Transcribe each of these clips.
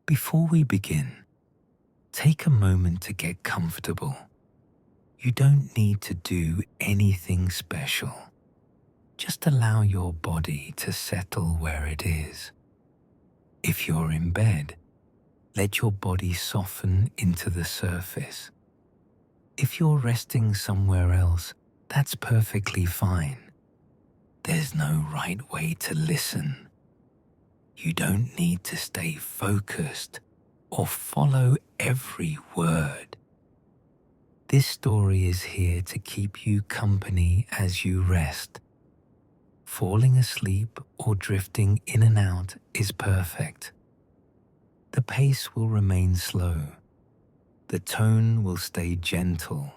Before we begin, take a moment to get comfortable. You don't need to do anything special. Just allow your body to settle where it is. If you're in bed, let your body soften into the surface. If you're resting somewhere else, that's perfectly fine. There's no right way to listen. You don't need to stay focused or follow every word. This story is here to keep you company as you rest. Falling asleep or drifting in and out is perfect. The pace will remain slow. The tone will stay gentle.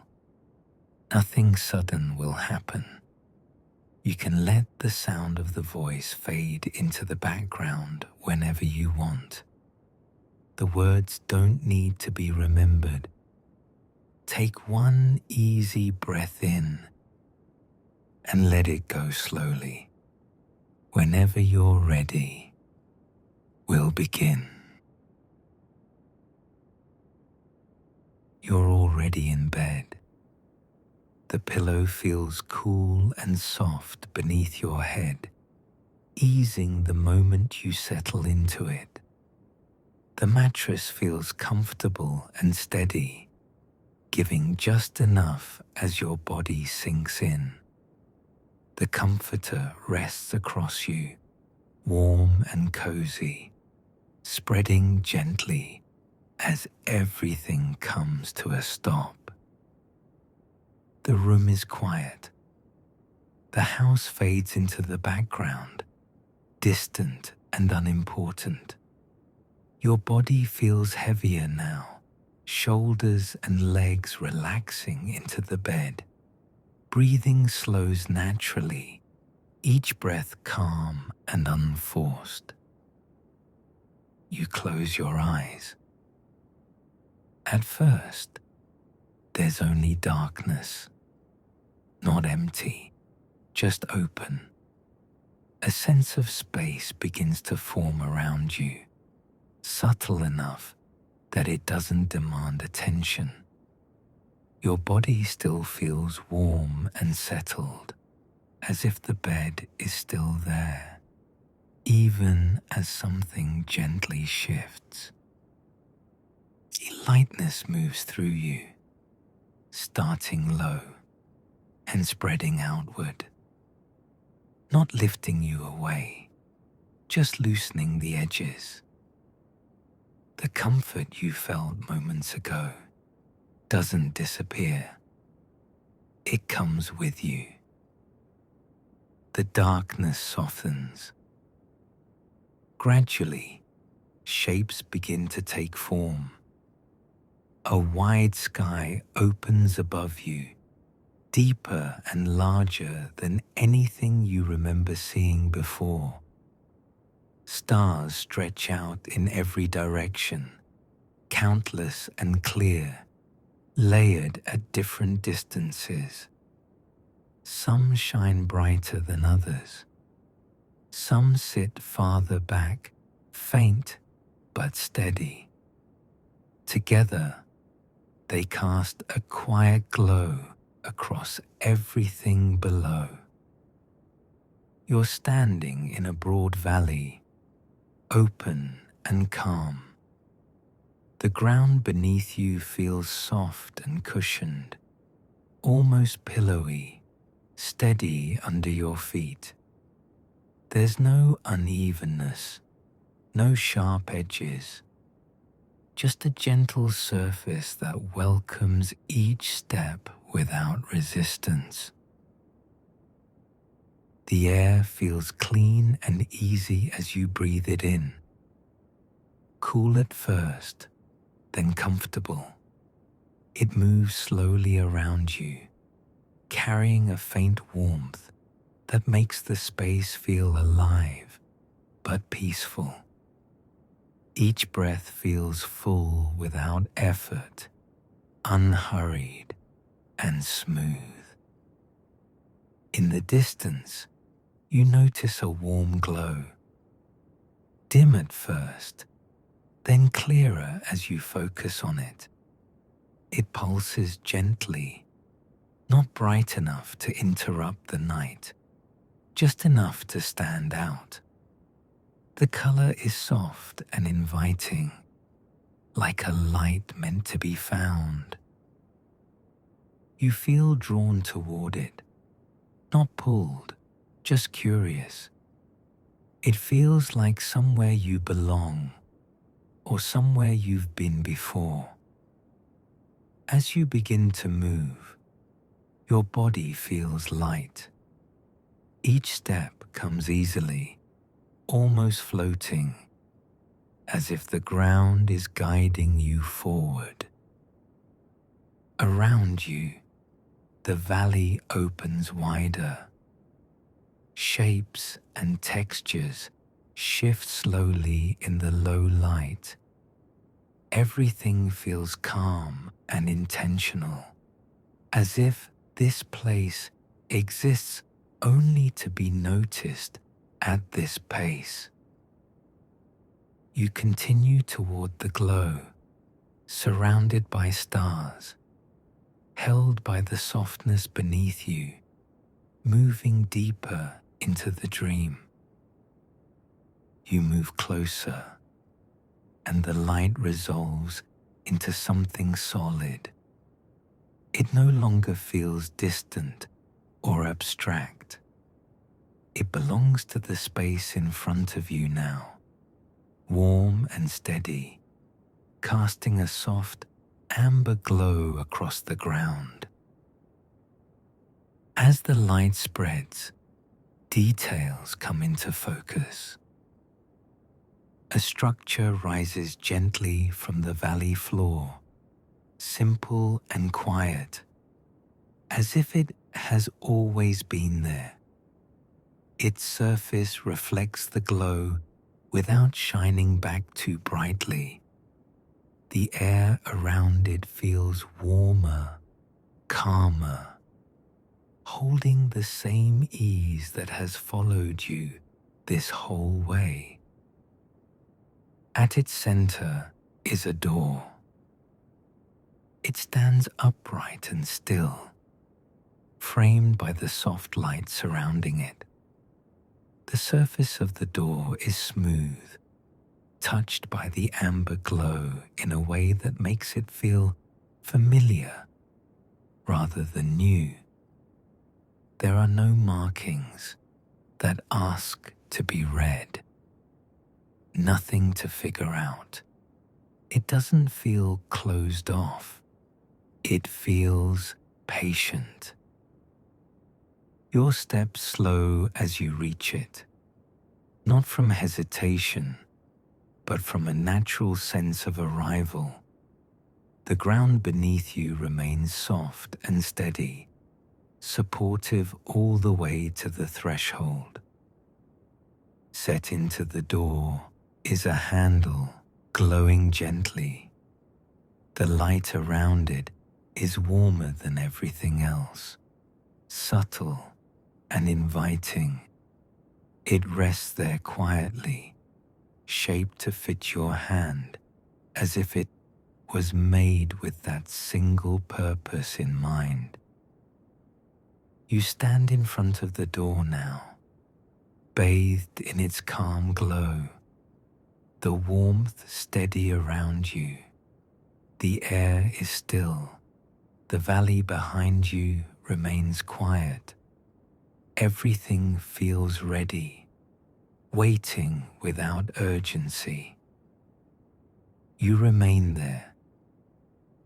Nothing sudden will happen. You can let the sound of the voice fade into the background whenever you want. The words don't need to be remembered. Take one easy breath in and let it go slowly. Whenever you're ready, we'll begin. You're already in bed. The pillow feels cool and soft beneath your head, easing the moment you settle into it. The mattress feels comfortable and steady, giving just enough as your body sinks in. The comforter rests across you, warm and cozy, spreading gently as everything comes to a stop. The room is quiet. The house fades into the background, distant and unimportant. Your body feels heavier now, shoulders and legs relaxing into the bed. Breathing slows naturally, each breath calm and unforced. You close your eyes. At first, there's only darkness. Not empty, just open. A sense of space begins to form around you, subtle enough that it doesn't demand attention. Your body still feels warm and settled, as if the bed is still there, even as something gently shifts. A lightness moves through you, starting low and spreading outward, not lifting you away, just loosening the edges. The comfort you felt moments ago doesn't disappear. It comes with you. The darkness softens. Gradually, shapes begin to take form. A wide sky opens above you, deeper and larger than anything you remember seeing before. Stars stretch out in every direction, countless and clear, layered at different distances. Some shine brighter than others. Some sit farther back, faint but steady. Together, they cast a quiet glow across everything below. You're standing in a broad valley, open and calm. The ground beneath you feels soft and cushioned, almost pillowy, steady under your feet. There's no unevenness, no sharp edges, just a gentle surface that welcomes each step without resistance. The air feels clean and easy as you breathe it in. Cool at first, then comfortable. It moves slowly around you, carrying a faint warmth that makes the space feel alive but peaceful. Each breath feels full without effort, unhurried and smooth. In the distance, you notice a warm glow. Dim at first, then clearer as you focus on it. It pulses gently, not bright enough to interrupt the night, just enough to stand out. The color is soft and inviting, like a light meant to be found. You feel drawn toward it, not pulled, just curious. It feels like somewhere you belong, or somewhere you've been before. As you begin to move, your body feels light. Each step comes easily, almost floating, as if the ground is guiding you forward. Around you, the valley opens wider. Shapes and textures shift slowly in the low light. Everything feels calm and intentional, as if this place exists only to be noticed at this pace. You continue toward the glow, surrounded by stars, held by the softness beneath you, moving deeper into the dream. You move closer, and the light resolves into something solid. It no longer feels distant or abstract. It belongs to the space in front of you now, warm and steady, casting a soft amber glow across the ground. As the light spreads, details come into focus. A structure rises gently from the valley floor, simple and quiet, as if it has always been there. Its surface reflects the glow without shining back too brightly. The air around it feels warmer, calmer, holding the same ease that has followed you this whole way. At its center is a door. It stands upright and still, framed by the soft light surrounding it. The surface of the door is smooth, touched by the amber glow in a way that makes it feel familiar rather than new. There are no markings that ask to be read. Nothing to figure out. It doesn't feel closed off. It feels patient. Your steps slow as you reach it, not from hesitation, but from a natural sense of arrival. The ground beneath you remains soft and steady, supportive all the way to the threshold. Set into the door is a handle glowing gently. The light around it is warmer than everything else, subtle and inviting. It rests there quietly, shaped to fit your hand, as if it was made with that single purpose in mind. You stand in front of the door now, bathed in its calm glow, the warmth steady around you. The air is still. The valley behind you remains quiet. Everything feels ready, waiting without urgency. You remain there,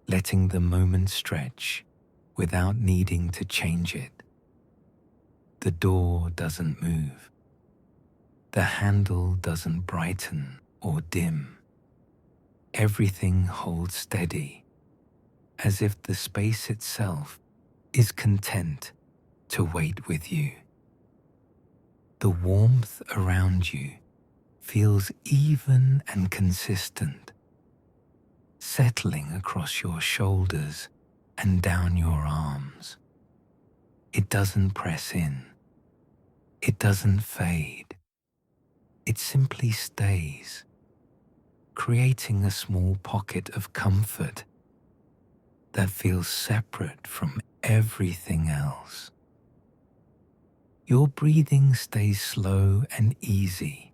letting the moment stretch without needing to change it. The door doesn't move. The handle doesn't brighten or dim. Everything holds steady, as if the space itself is content to wait with you. The warmth around you feels even and consistent, settling across your shoulders and down your arms. It doesn't press in. It doesn't fade. It simply stays, creating a small pocket of comfort that feels separate from everything else. Your breathing stays slow and easy.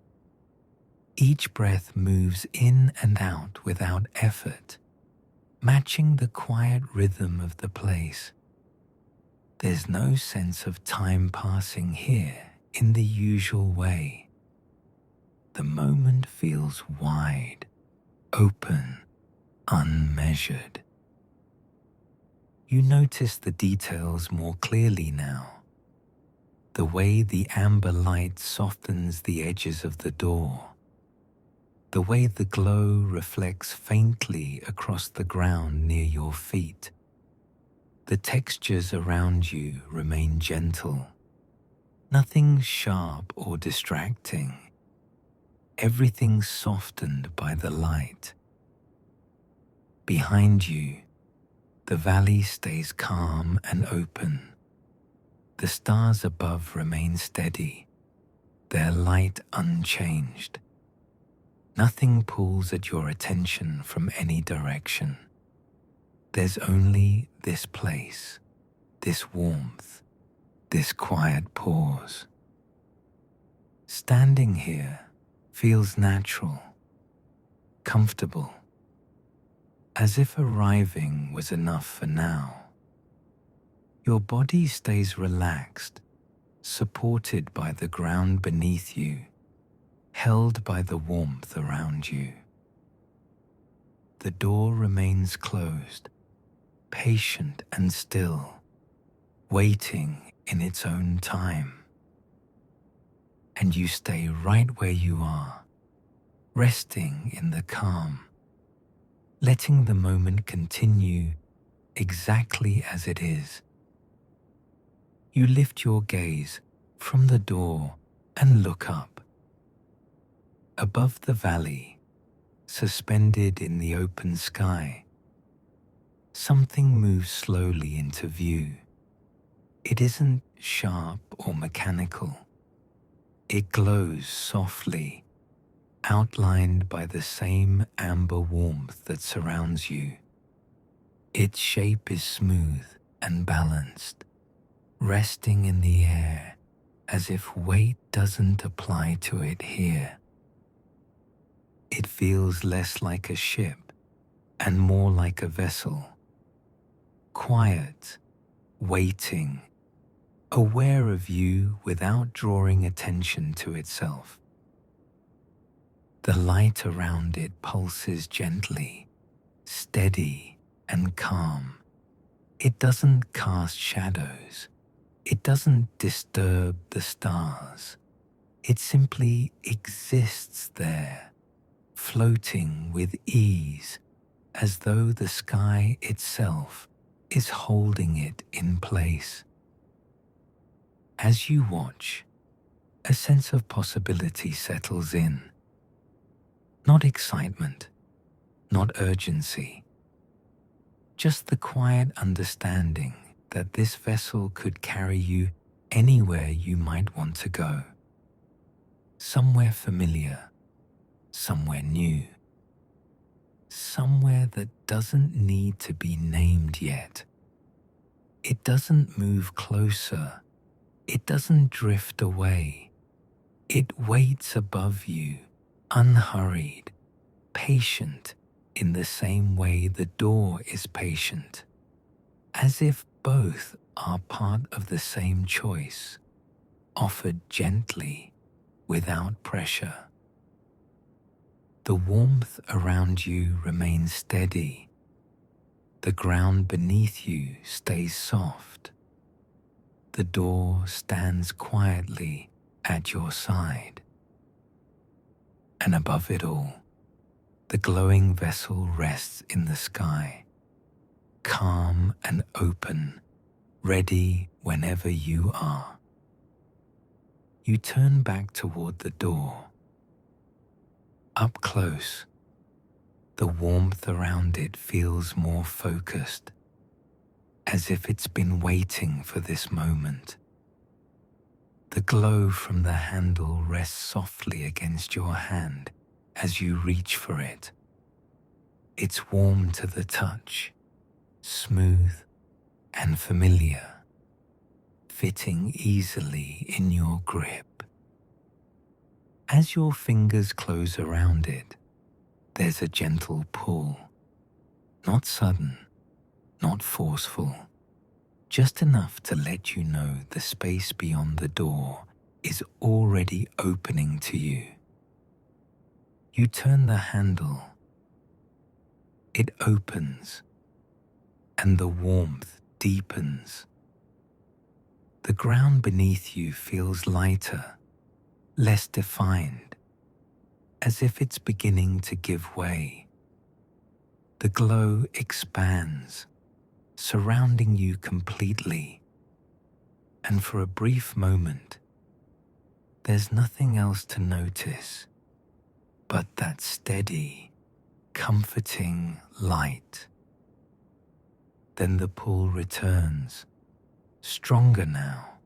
Each breath moves in and out without effort, matching the quiet rhythm of the place. There's no sense of time passing here in the usual way. The moment feels wide, open, unmeasured. You notice the details more clearly now. The way the amber light softens the edges of the door. The way the glow reflects faintly across the ground near your feet. The textures around you remain gentle. Nothing sharp or distracting. Everything softened by the light. Behind you, the valley stays calm and open. The stars above remain steady, their light unchanged. Nothing pulls at your attention from any direction. There's only this place, this warmth, this quiet pause. Standing here feels natural, comfortable, as if arriving was enough for now. Your body stays relaxed, supported by the ground beneath you, held by the warmth around you. The door remains closed, patient and still, waiting in its own time. And you stay right where you are, resting in the calm, letting the moment continue exactly as it is. You lift your gaze from the door and look up. Above the valley, suspended in the open sky, something moves slowly into view. It isn't sharp or mechanical. It glows softly, outlined by the same amber warmth that surrounds you. Its shape is smooth and balanced, resting in the air as if weight doesn't apply to it here. It feels less like a ship and more like a vessel, quiet, waiting, aware of you without drawing attention to itself. The light around it pulses gently, steady and calm. It doesn't cast shadows. It doesn't disturb the stars. It simply exists there, floating with ease, as though the sky itself is holding it in place. As you watch, a sense of possibility settles in. Not excitement, not urgency, just the quiet understanding that this vessel could carry you anywhere you might want to go. Somewhere familiar, somewhere new, somewhere that doesn't need to be named yet. It doesn't move closer. It doesn't drift away. It waits above you, unhurried, patient in the same way the door is patient, as if both are part of the same choice, offered gently, without pressure. The warmth around you remains steady. The ground beneath you stays soft. The door stands quietly at your side. And above it all, the glowing vessel rests in the sky, calm and open, ready whenever you are. You turn back toward the door. Up close, the warmth around it feels more focused, as if it's been waiting for this moment. The glow from the handle rests softly against your hand, as you reach for it. It's warm to the touch, smooth and familiar, fitting easily in your grip. As your fingers close around it, there's a gentle pull, not sudden, not forceful, just enough to let you know the space beyond the door is already opening to you. You turn the handle, it opens, and the warmth deepens. The ground beneath you feels lighter, less defined, as if it's beginning to give way. The glow expands, surrounding you completely, and for a brief moment, there's nothing else to notice but that steady, comforting light. Then the pull returns, stronger now,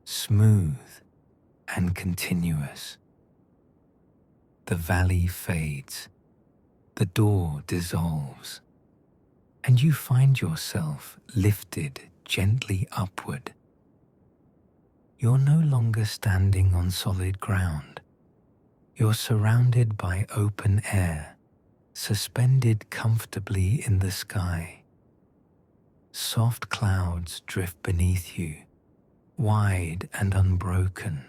smooth and continuous. The valley fades, the door dissolves, and you find yourself lifted gently upward. You're no longer standing on solid ground. You're surrounded by open air, suspended comfortably in the sky. Soft clouds drift beneath you, wide and unbroken,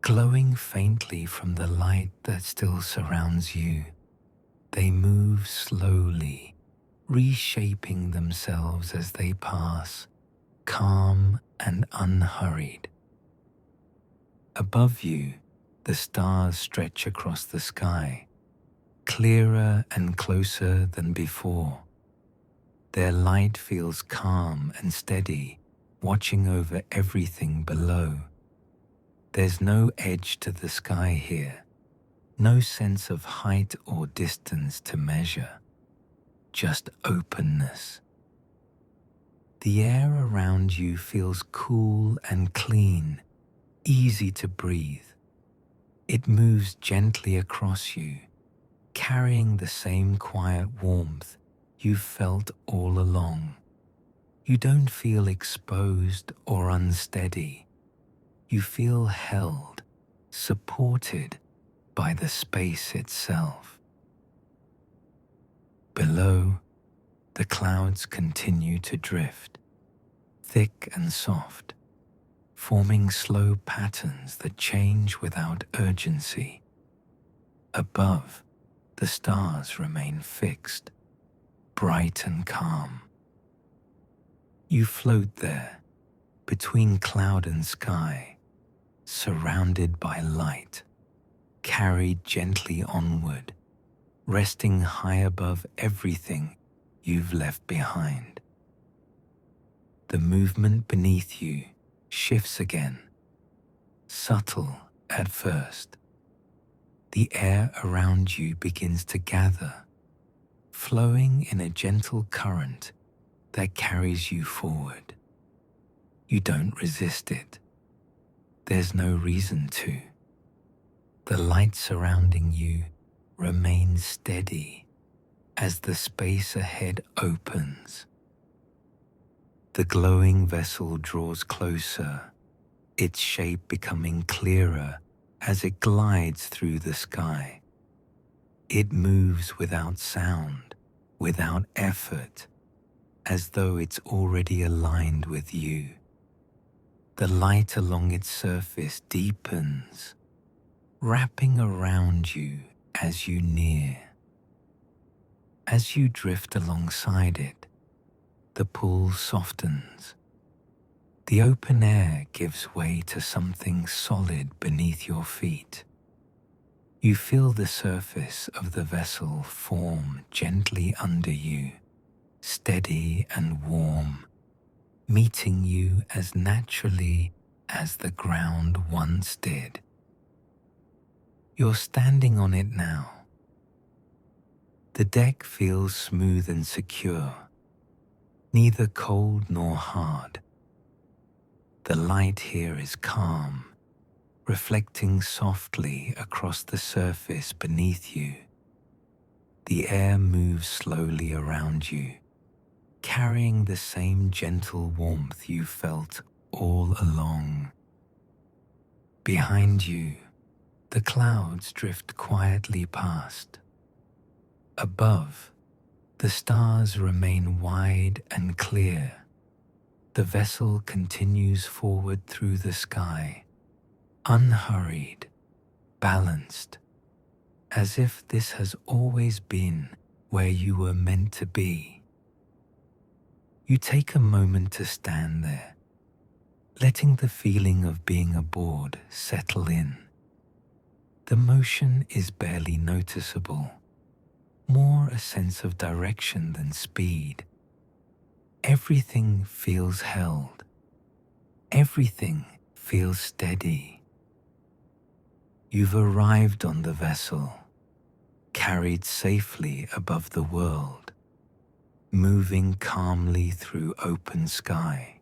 glowing faintly from the light that still surrounds you. They move slowly, reshaping themselves as they pass, calm and unhurried. Above you, the stars stretch across the sky, clearer and closer than before. Their light feels calm and steady, watching over everything below. There's no edge to the sky here, no sense of height or distance to measure, just openness. The air around you feels cool and clean, easy to breathe. It moves gently across you, carrying the same quiet warmth you've felt all along. You don't feel exposed or unsteady. You feel held, supported by the space itself. Below, the clouds continue to drift, thick and soft, forming slow patterns that change without urgency. Above, the stars remain fixed, bright and calm. You float there, between cloud and sky, surrounded by light, carried gently onward, resting high above everything you've left behind. The movement beneath you shifts again, subtle at first. The air around you begins to gather, flowing in a gentle current that carries you forward. You don't resist it. There's no reason to. The light surrounding you remains steady as the space ahead opens. The glowing vessel draws closer, its shape becoming clearer as it glides through the sky. It moves without sound, without effort, as though it's already aligned with you. The light along its surface deepens, wrapping around you as you near. As you drift alongside it, the pull softens. The open air gives way to something solid beneath your feet. You feel the surface of the vessel form gently under you, steady and warm, meeting you as naturally as the ground once did. You're standing on it now. The deck feels smooth and secure, neither cold nor hard. The light here is calm, reflecting softly across the surface beneath you. The air moves slowly around you, carrying the same gentle warmth you felt all along. Behind you, the clouds drift quietly past. Above, the stars remain wide and clear. The vessel continues forward through the sky, unhurried, balanced, as if this has always been where you were meant to be. You take a moment to stand there, letting the feeling of being aboard settle in. The motion is barely noticeable, more a sense of direction than speed. Everything feels held. Everything feels steady. You've arrived on the vessel, carried safely above the world, moving calmly through open sky.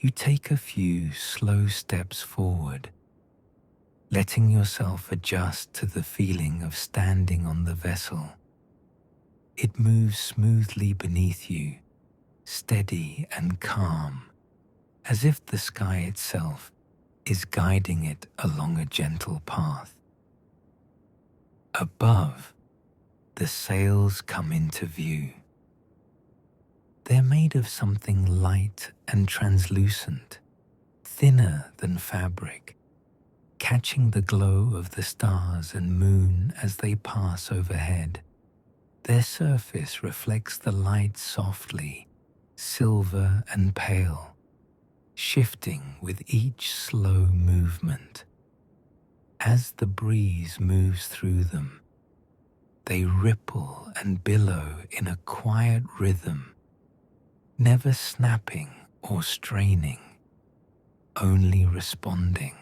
You take a few slow steps forward, letting yourself adjust to the feeling of standing on the vessel. It moves smoothly beneath you, steady and calm, as if the sky itself is guiding it along a gentle path. Above, the sails come into view. They're made of something light and translucent, thinner than fabric, catching the glow of the stars and moon as they pass overhead. Their surface reflects the light softly, silver and pale, shifting with each slow movement. As the breeze moves through them, they ripple and billow in a quiet rhythm, never snapping or straining, only responding.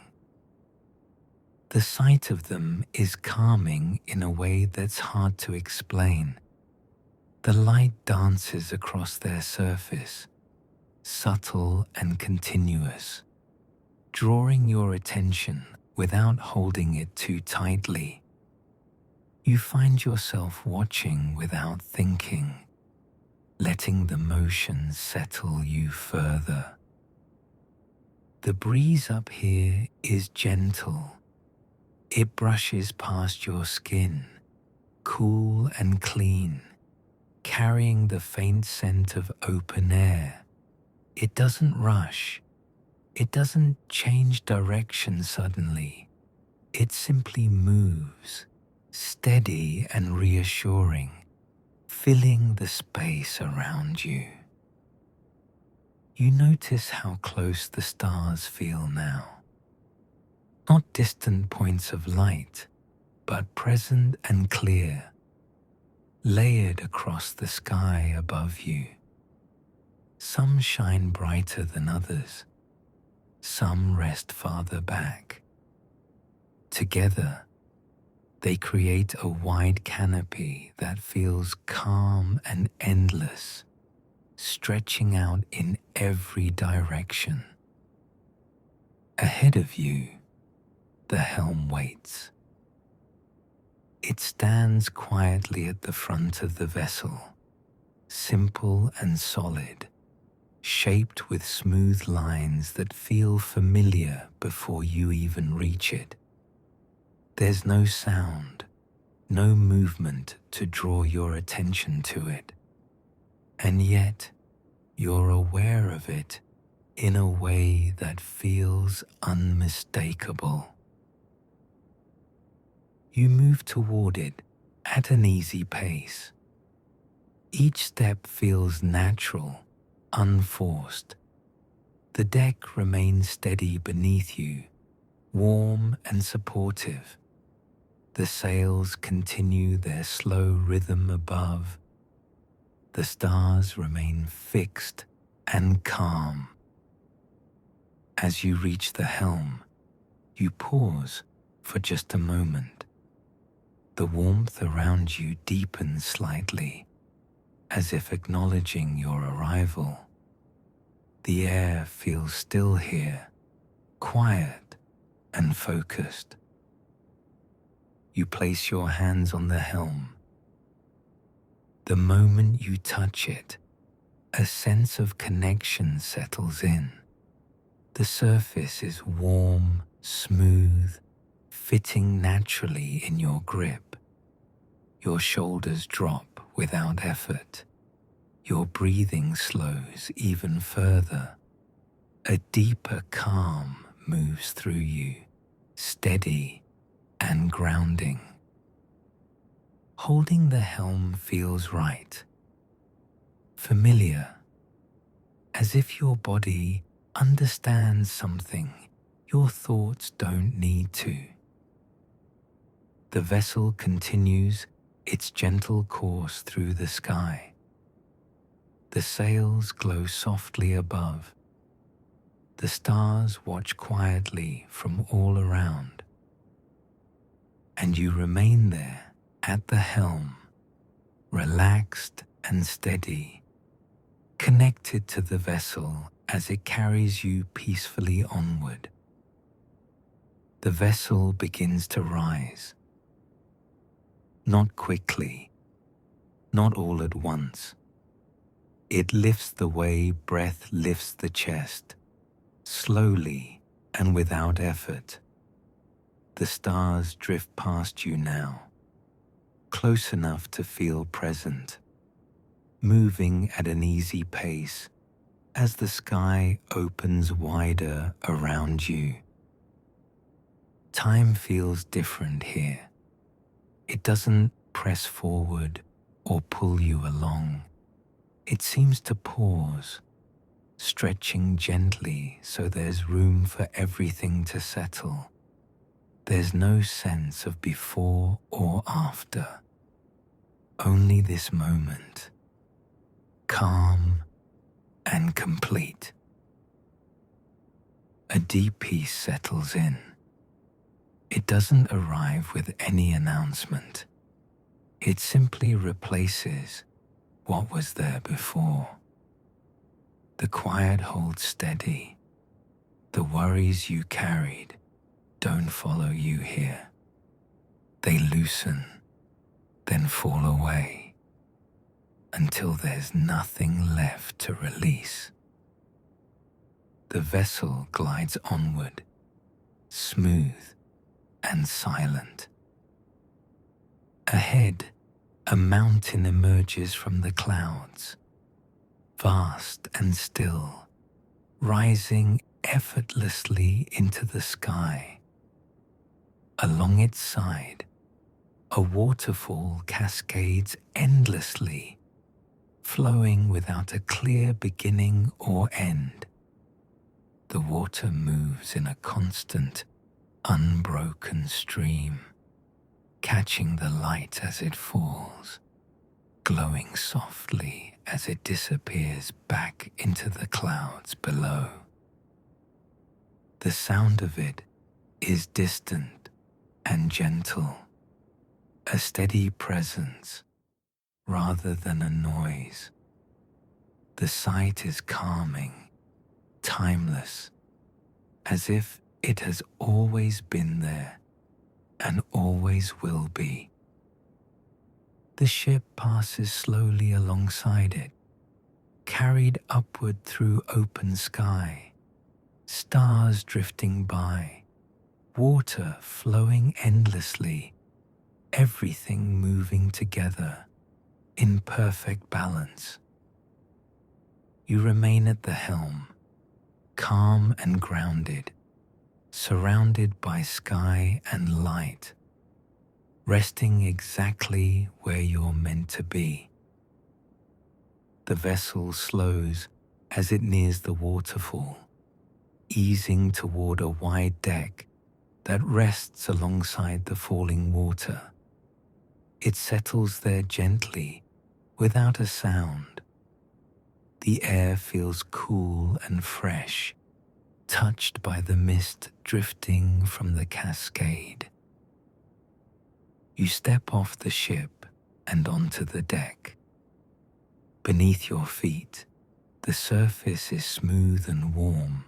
The sight of them is calming in a way that's hard to explain. The light dances across their surface, subtle and continuous, drawing your attention without holding it too tightly. You find yourself watching without thinking, letting the motion settle you further. The breeze up here is gentle. It brushes past your skin, cool and clean, carrying the faint scent of open air. It doesn't rush. It doesn't change direction suddenly. It simply moves, steady and reassuring, filling the space around you. You notice how close the stars feel now. Not distant points of light, but present and clear, layered across the sky above you. Some shine brighter than others. Some rest farther back. Together, they create a wide canopy that feels calm and endless, stretching out in every direction. Ahead of you, the helm waits. It stands quietly at the front of the vessel, simple and solid, shaped with smooth lines that feel familiar before you even reach it. There's no sound, no movement to draw your attention to it, and yet you're aware of it in a way that feels unmistakable. You move toward it at an easy pace. Each step feels natural, unforced. The deck remains steady beneath you, warm and supportive. The sails continue their slow rhythm above. The stars remain fixed and calm. As you reach the helm, you pause for just a moment. The warmth around you deepens slightly, as if acknowledging your arrival. The air feels still here, quiet, and focused. You place your hands on the helm. The moment you touch it, a sense of connection settles in. The surface is warm, smooth, fitting naturally in your grip. Your shoulders drop without effort. Your breathing slows even further. A deeper calm moves through you, steady and grounding. Holding the helm feels right, familiar, as if your body understands something your thoughts don't need to. The vessel continues its gentle course through the sky. The sails glow softly above. The stars watch quietly from all around. And you remain there at the helm, relaxed and steady, connected to the vessel as it carries you peacefully onward. The vessel begins to rise. Not quickly, not all at once. It lifts the way breath lifts the chest, slowly and without effort. The stars drift past you now, close enough to feel present, moving at an easy pace as the sky opens wider around you. Time feels different here. It doesn't press forward or pull you along. It seems to pause, stretching gently so there's room for everything to settle. There's no sense of before or after, only this moment, calm and complete. A deep peace settles in. It doesn't arrive with any announcement. It simply replaces what was there before. The quiet holds steady. The worries you carried don't follow you here. They loosen, then fall away, until there's nothing left to release. The vessel glides onward, smooth and silent. Ahead, a mountain emerges from the clouds, vast and still, rising effortlessly into the sky. Along its side, a waterfall cascades endlessly, flowing without a clear beginning or end. The water moves in a constant, unbroken stream, catching the light as it falls, glowing softly as it disappears back into the clouds below. The sound of it is distant and gentle, a steady presence rather than a noise. The sight is calming, timeless, as if it has always been there and always will be. The ship passes slowly alongside it, carried upward through open sky, stars drifting by, water flowing endlessly, everything moving together in perfect balance. You remain at the helm, calm and grounded, surrounded by sky and light, resting exactly where you're meant to be. The vessel slows as it nears the waterfall, easing toward a wide deck that rests alongside the falling water. It settles there gently, without a sound. The air feels cool and fresh, touched by the mist drifting from the cascade. You step off the ship and onto the deck. Beneath your feet, the surface is smooth and warm,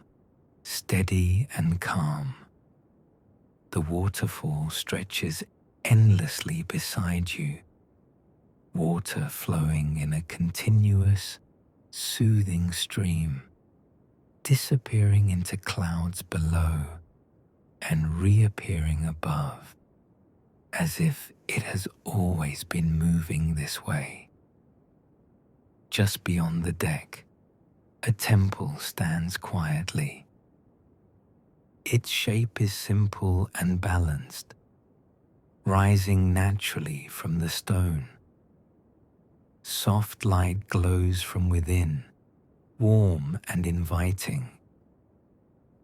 steady and calm. The waterfall stretches endlessly beside you, water flowing in a continuous, soothing stream, disappearing into clouds below and reappearing above, as if it has always been moving this way. Just beyond the deck, a temple stands quietly. Its shape is simple and balanced, rising naturally from the stone. Soft light glows from within, warm and inviting.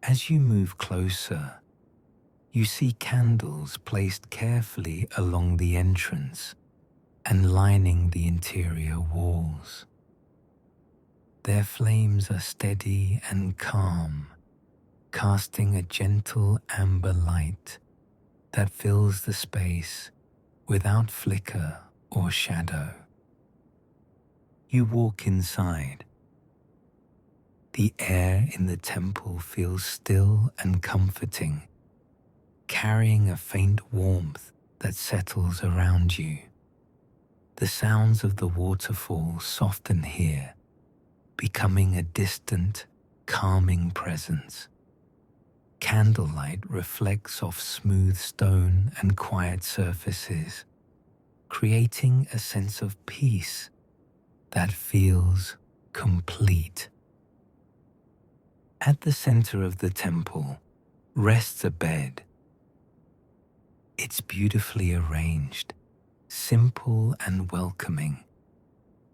As you move closer, you see candles placed carefully along the entrance and lining the interior walls. Their flames are steady and calm, casting a gentle amber light that fills the space without flicker or shadow. You walk inside. The air in the temple feels still and comforting, carrying a faint warmth that settles around you. The sounds of the waterfall soften here, becoming a distant, calming presence. Candlelight reflects off smooth stone and quiet surfaces, creating a sense of peace that feels complete. At the center of the temple rests a bed. It's beautifully arranged, simple and welcoming,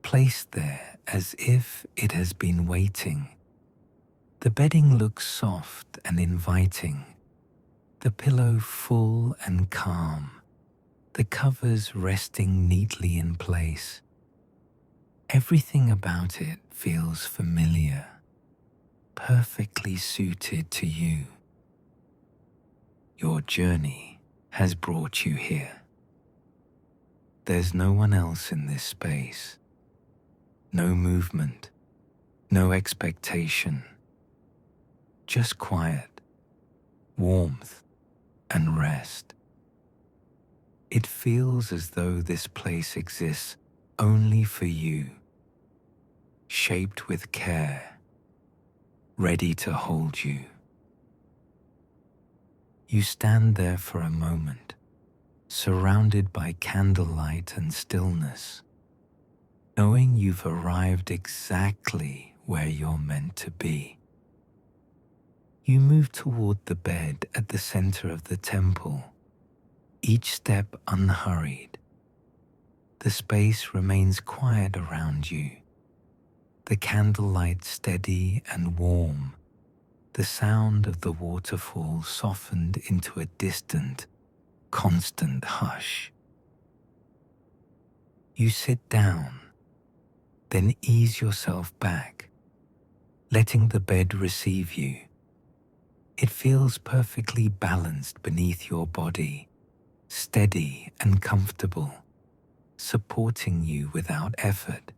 placed there as if it has been waiting. The bedding looks soft and inviting, the pillow full and calm, the covers resting neatly in place. Everything about it feels familiar, perfectly suited to you. Your journey has brought you here. There's no one else in this space. No movement, no expectation. Just quiet, warmth, and rest. It feels as though this place exists only for you, shaped with care, ready to hold you. You stand there for a moment, surrounded by candlelight and stillness, knowing you've arrived exactly where you're meant to be. You move toward the bed at the center of the temple, each step unhurried. The space remains quiet around you, the candlelight steady and warm, the sound of the waterfall softened into a distant, constant hush. You sit down, then ease yourself back, letting the bed receive you. It feels perfectly balanced beneath your body, steady and comfortable, supporting you without effort.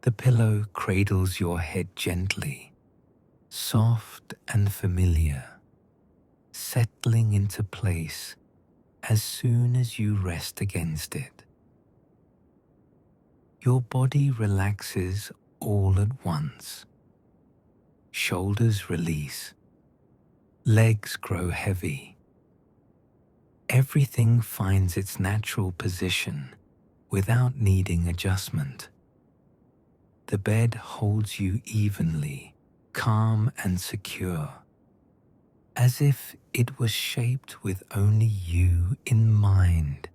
The pillow cradles your head gently, soft and familiar, settling into place as soon as you rest against it. Your body relaxes all at once. Shoulders release, legs grow heavy. Everything finds its natural position without needing adjustment. The bed holds you evenly, calm and secure, as if it was shaped with only you in mind.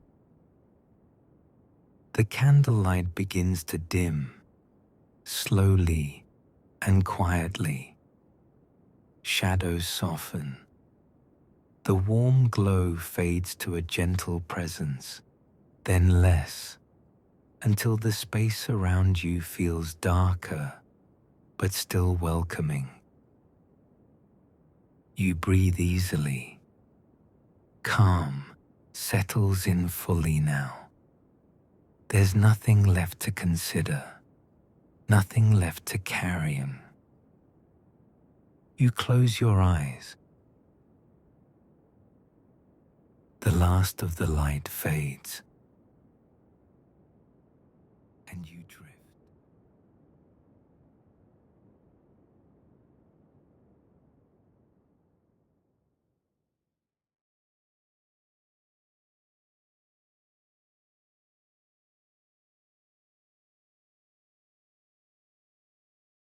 The candlelight begins to dim, slowly and quietly. Shadows soften. The warm glow fades to a gentle presence, then less, until the space around you feels darker, but still welcoming. You breathe easily. Calm settles in fully now. There's nothing left to consider, nothing left to carry him. You close your eyes. the last of the light fades, and you drift.